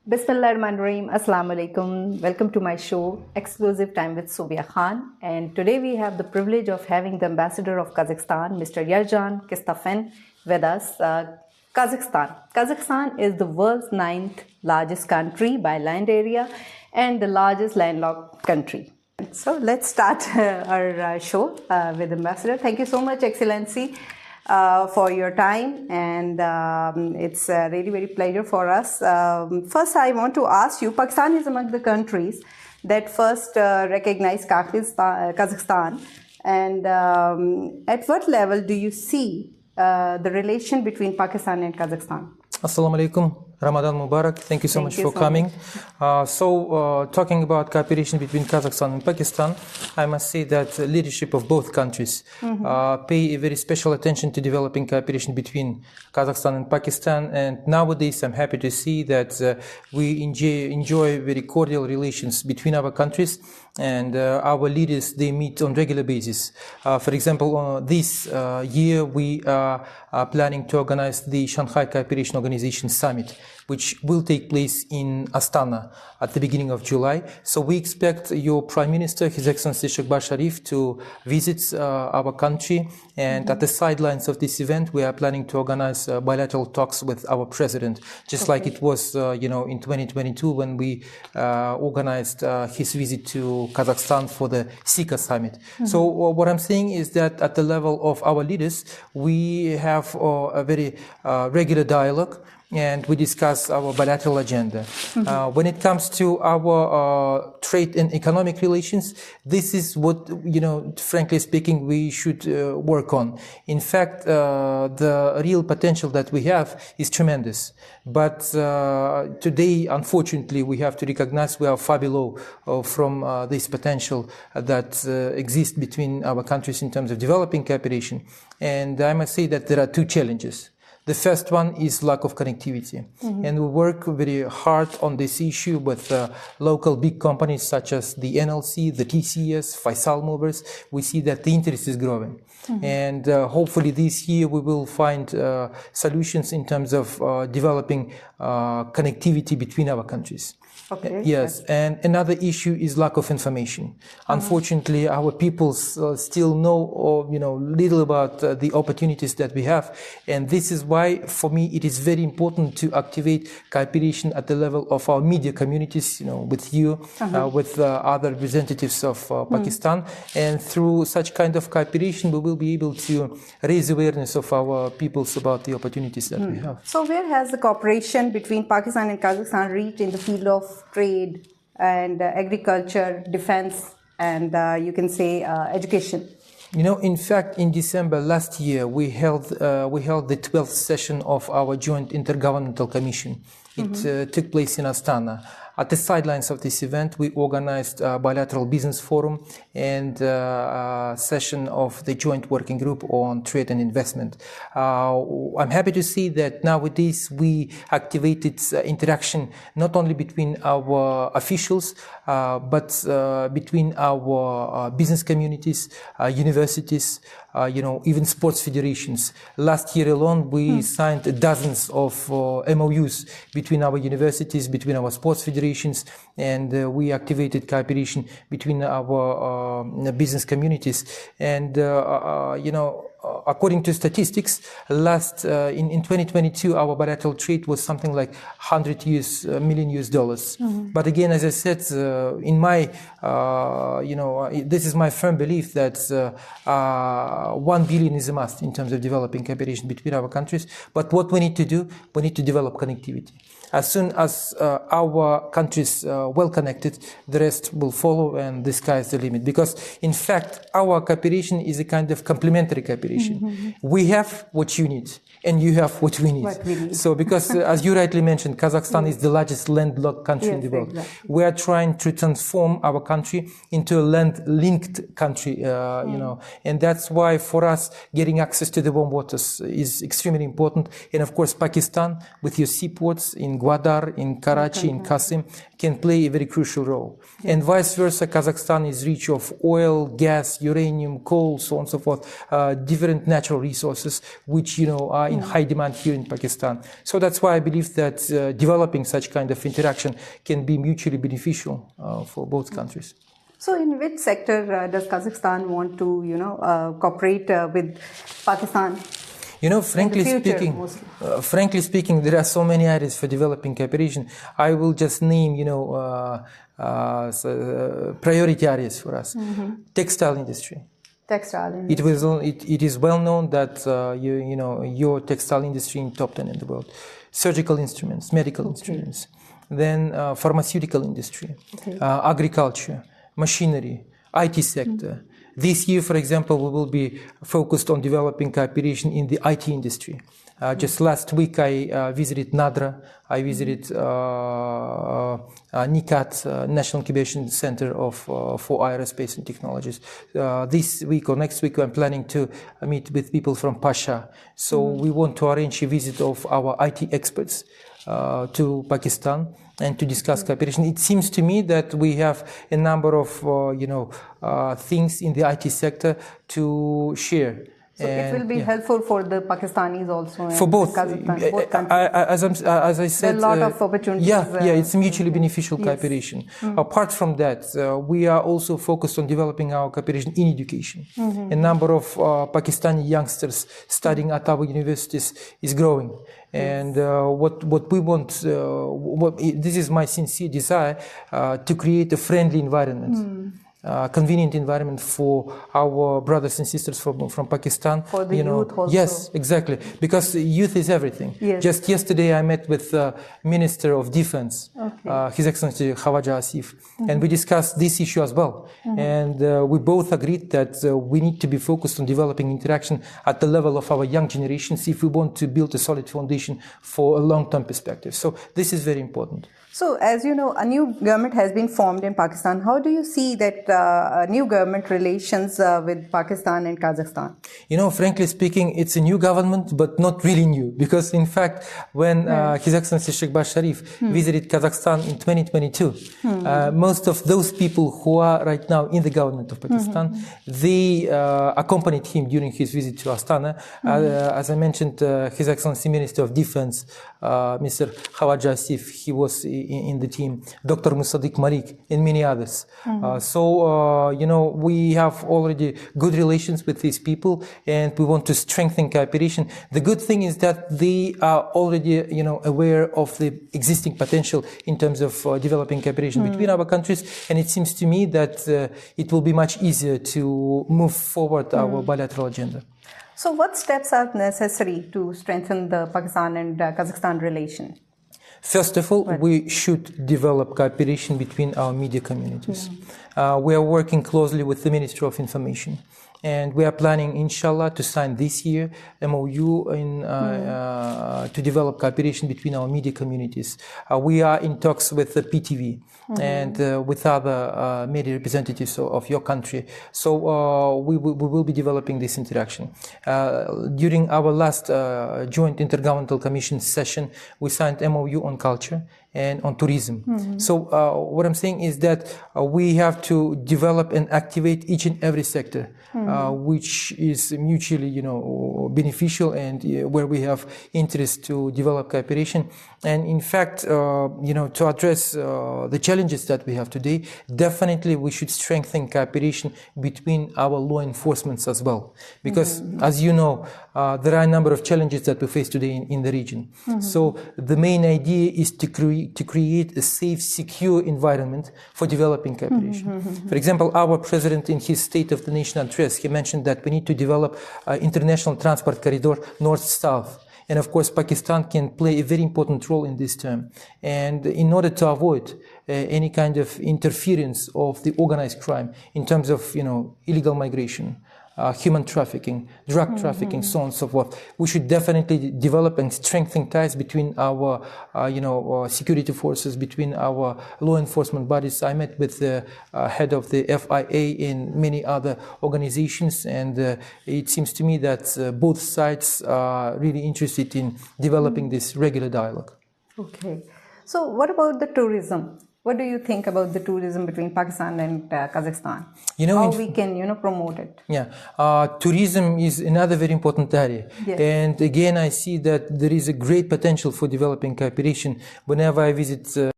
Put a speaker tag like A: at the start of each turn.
A: Bismillahirrahmanirrahim. Assalamu alaikum. Welcome to my show, Exclusive Time with Subia Khan. And today we have the privilege of having the ambassador of Kazakhstan, Mr. Yerzhan Kistafin, with us. Kazakhstan. Kazakhstan is the world's 9th largest country by land area and the largest landlocked country. So let's start our show with the ambassador. Thank you so much, Excellency, for your time, and it's really very pleasure for us. First, I want to ask you, Pakistan is among the countries that first recognized Kazakhstan, and at what level do you see the relation between Pakistan and Kazakhstan?
B: Assalamu alaikum. Ramadan Mubarak. Thank you so much for coming. Talking about cooperation between Kazakhstan and Pakistan, I must say that leadership of both countries pay a very special attention to developing cooperation between Kazakhstan and Pakistan. And nowadays, I'm happy to see that we enjoy very cordial relations between our countries, and our leaders, they meet on regular basis. For example, this year we are planning to organize the Shanghai Cooperation Organization Summit, which will take place in Astana at the beginning of July. So we expect your Prime Minister, His Excellency Shahbaz Sharif, to visit our country. And at the sidelines of this event, we are planning to organize bilateral talks with our President, just like it was, in 2022 when we organized his visit to Kazakhstan for the Sika Summit. So what I'm saying is that at the level of our leaders, we have a very regular dialogue, and we discuss our bilateral agenda. When it comes to our trade and economic relations, this is what, frankly speaking, we should work on. In fact, the real potential that we have is tremendous. But today, unfortunately, we have to recognize we are far below from this potential that exists between our countries in terms of developing cooperation. And I must say that there are two challenges. The first one is lack of connectivity. And we work very hard on this issue with local big companies such as the NLC, the TCS, Faisal Movers. We see that the interest is growing. And hopefully this year we will find solutions in terms of developing connectivity between our countries.
A: Okay.
B: Yes, and another issue is lack of information. Unfortunately, our people still know, little about the opportunities that we have, and this is why, for me, it is very important to activate cooperation at the level of our media communities, with you, with other representatives of Pakistan, and through such kind of cooperation, we will be able to raise awareness of our peoples about the opportunities that we have.
A: So, where has the cooperation between Pakistan and Kazakhstan reached in the field of trade and agriculture, defense, and you can say education?
B: In fact, in December last year, we held the 12th session of our joint intergovernmental commission. It took place in Astana. At the sidelines of this event, we organized a bilateral business forum and a session of the joint working group on trade and investment. I'm happy to see that nowadays we activated interaction not only between our officials, but between our business communities, universities, even sports federations. Last year alone, we signed dozens of MOUs between our universities, between our sports federations, and we activated cooperation between our business communities. And, according to statistics, in 2022, our bilateral trade was something like $100 million. But again, as I said, in my, this is my firm belief that 1 billion is a must in terms of developing cooperation between our countries. But what we need to do, we need to develop connectivity. As soon as our countries are well connected, the rest will follow, and the sky is the limit. Because, in fact, our cooperation is a kind of complementary cooperation. We have what you need, and you have what we need. So, because, as you rightly mentioned, Kazakhstan is the largest landlocked country in the world. Exactly. We are trying to transform our country into a land-linked country, and that's why, for us, getting access to the warm waters is extremely important. And, of course, Pakistan, with your seaports in Gwadar, in Karachi, in Qasim, can play a very crucial role. And vice versa, Kazakhstan is rich of oil, gas, uranium, coal, so on and so forth, different natural resources, which, are in high demand here in Pakistan. So that's why I believe that developing such kind of interaction can be mutually beneficial for both countries.
A: So in which sector does Kazakhstan want to, cooperate with Pakistan?
B: Frankly speaking, there are so many areas for developing cooperation. I will just name, priority areas for us. Textile industry. It is well known that your textile industry in top 10 in the world. Surgical instruments, medical instruments. Then pharmaceutical industry, agriculture, machinery, IT sector. This year, for example, we will be focused on developing cooperation in the IT industry. Just last week, I visited Nadra. I visited NICAT, National Incubation Center for Aerospace and Technologies. This week or next week, I'm planning to meet with people from Pasha. So we want to arrange a visit of our IT experts to Pakistan and to discuss cooperation. It seems to me that we have a number of things in the IT sector to share.
A: So it will be helpful for the Pakistanis also.
B: For both.
A: Both countries.
B: As I said,
A: there are a lot of opportunities.
B: It's mutually beneficial cooperation. Apart from that, we are also focused on developing our cooperation in education. A number of Pakistani youngsters studying at our universities is growing. And what we want, this is my sincere desire, to create a friendly environment. Convenient environment for our brothers and sisters from Pakistan.
A: For the youth also.
B: Yes, exactly. Because youth is everything.
A: Yes.
B: Just yesterday I met with the Minister of Defense, His Excellency Khawaja Asif, and we discussed this issue as well. And we both agreed that we need to be focused on developing interaction at the level of our young generations if we want to build a solid foundation for a long-term perspective. So this is very important.
A: So, as you know, a new government has been formed in Pakistan. How do you see that new government relations with Pakistan and Kazakhstan?
B: Frankly speaking, it's a new government, but not really new. Because, in fact, when His Excellency Sheikh Baz Sharif visited Kazakhstan in 2022, most of those people who are right now in the government of Pakistan, they accompanied him during his visit to Astana. As I mentioned, His Excellency Minister of Defense, Mr. Khawaja Asif, he was in the team, Dr. Musaddiq Malik, and many others. We have already good relations with these people, and we want to strengthen cooperation. The good thing is that they are already, aware of the existing potential in terms of developing cooperation between our countries, and it seems to me that it will be much easier to move forward our bilateral agenda.
A: So what steps are necessary to strengthen the Pakistan and Kazakhstan relation?
B: First of all, we should develop cooperation between our media communities. We are working closely with the Ministry of Information. And we are planning, inshallah, to sign this year MOU to develop cooperation between our media communities. We are in talks with the PTV and with other media representatives of your country. So we will be developing this interaction. During our last Joint Intergovernmental Commission session, we signed MOU on culture and on tourism. So what I'm saying is that we have to develop and activate each and every sector, which is mutually, beneficial and where we have interest to develop cooperation. And in fact, to address the challenges that we have today, definitely we should strengthen cooperation between our law enforcements as well. Because as you know, there are a number of challenges that we face today in the region. So the main idea is to create a safe, secure environment for developing cooperation. For example, our president in his State of the Nation address, he mentioned that we need to develop an international transport corridor north-south. And of course, Pakistan can play a very important role in this term. And in order to avoid any kind of interference of the organized crime in terms of, illegal migration, human trafficking, drug trafficking, so on and so forth, we should definitely develop and strengthen ties between our, security forces, between our law enforcement bodies. I met with the head of the FIA and many other organizations, and it seems to me that both sides are really interested in developing this regular dialogue.
A: Okay. So what about the tourism? What do you think about the tourism between Pakistan and Kazakhstan? How we can, promote it?
B: Yeah, tourism is another very important area.
A: Yes.
B: And again, I see that there is a great potential for developing cooperation. Whenever I visit